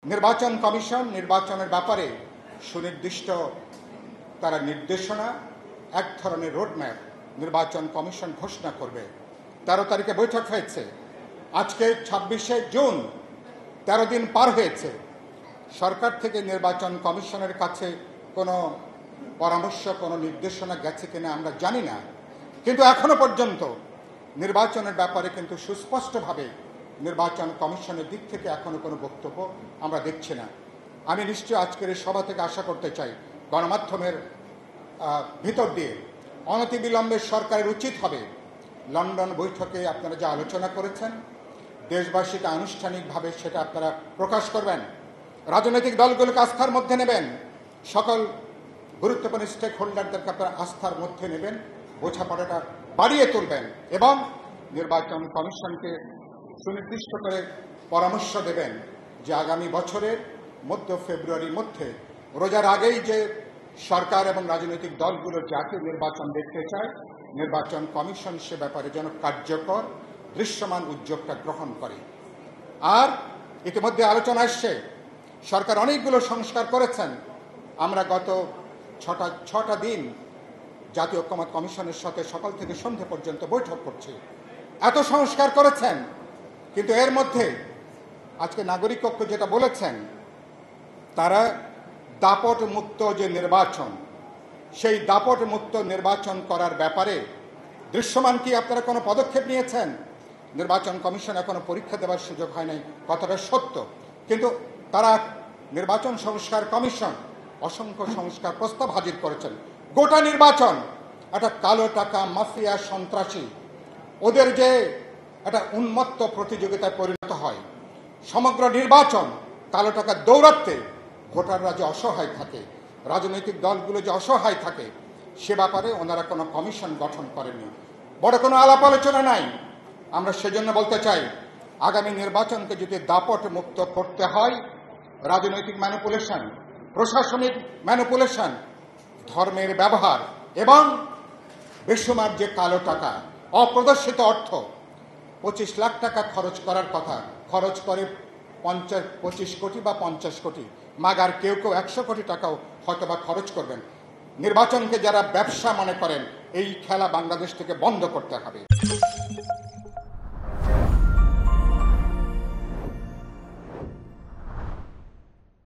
নির্বাচন কমিশন নির্বাচনের ব্যাপারে সুনির্দিষ্ট তারা নির্দেশনা এক ধরনের রোডম্যাপ নির্বাচন কমিশন ঘোষণা করবে। ১৩ তারিখে বৈঠক হয়েছে, আজকে ২৬শে জুন, ১৩ দিন পার হয়েছে। সরকার থেকে নির্বাচন কমিশনের কাছে কোনো পরামর্শ, কোনো নির্দেশনা গেছে কিনা আমরা জানি না, কিন্তু এখনো পর্যন্ত নির্বাচনের ব্যাপারে কিন্তু সুস্পষ্টভাবে নির্বাচন কমিশনের দিক থেকে এখনো কোনো বক্তব্য আমরা দেখছি না। আমি নিশ্চয়ই আজকের এই সভা থেকে আশা করতে চাই গণমাধ্যমের ভিতর দিয়ে অনতিবিলম্বে সরকারের উচিত হবে লন্ডন বৈঠকে আপনারা যে আলোচনা করেছেন দেশবাসীকে আনুষ্ঠানিকভাবে সেটা আপনারা প্রকাশ করবেন, রাজনৈতিক দলগুলোকে আস্থার মধ্যে নেবেন, সকল গুরুত্বপূর্ণ স্টেক হোল্ডারদেরকে আপনারা আস্থার মধ্যে নেবেন, বোঝাপড়াটা বাড়িয়ে তুলবেন এবং নির্বাচন কমিশনকে সুনির্দিষ্ট করে পরামর্শ দেবেন যে আগামী বছরের মধ্য ফেব্রুয়ারির মধ্যে রোজার আগেই যে সরকার এবং রাজনৈতিক দলগুলো জাতীয় নির্বাচন দেখতে চায়, নির্বাচন কমিশন সে ব্যাপারে যেন কার্যকর দৃশ্যমান উদ্যোগটা গ্রহণ করে। আর ইতিমধ্যে আলোচনা আসছে, সরকার অনেকগুলো সংস্কার করেছেন। আমরা গত ছটা দিন জাতীয় ঐক্যমত্য কমিশনের সাথে সকাল থেকে সন্ধ্যে পর্যন্ত বৈঠক করছি। এত সংস্কার করেছেন, কিন্তু এর মধ্যে আজকে নাগরিক পক্ষ যেটা বলেছেন, তারা দাপট মুক্ত যে নির্বাচন, সেই দাপট মুক্ত নির্বাচন করার ব্যাপারে দৃশ্যমান কি আপনারা কোনো পদক্ষেপ নিয়েছেন? নির্বাচন কমিশন এখনো পরীক্ষা দেওয়ার সুযোগ হয় নাই, কথাটা সত্য, কিন্তু তারা নির্বাচন সংস্কার কমিশন অসংখ্য সংস্কার প্রস্তাব হাজির করেছেন। গোটা নির্বাচন একটা কালো টাকা মাফিয়া সন্ত্রাসী ওদের যে একটা উন্মত্ত প্রতিযোগিতায় পরিণত হয়, সমগ্র নির্বাচন কালো টাকার দৌরাত্মে ভোটাররা যে অসহায় থাকে, রাজনৈতিক দলগুলো যে অসহায় থাকে, সে ব্যাপারে ওনারা কোনো কমিশন গঠন করেননি, বড় কোনো আলাপ আলোচনা নাই। আমরা সেজন্য বলতে চাই, আগামী নির্বাচনকে যদি দাপট মুক্ত করতে হয়, রাজনৈতিক ম্যানিপুলেশন, প্রশাসনিক ম্যানিপুলেশন, ধর্মের ব্যবহার এবং বেসুমার যে কালো টাকা, অপ্রদর্শিত অর্থ ২৫ লাখ টাকা খরচ করার কথা, খরচ করে ২৫ কোটি বা ৫০ কোটি, মাগার কেউ কেউ ১০০ কোটি টাকাও হয়তোবা খরচ করবেন। নির্বাচনকে যারা ব্যবসা মনে করেন, এই খেলা বাংলাদেশ থেকে বন্ধ করতে হবে।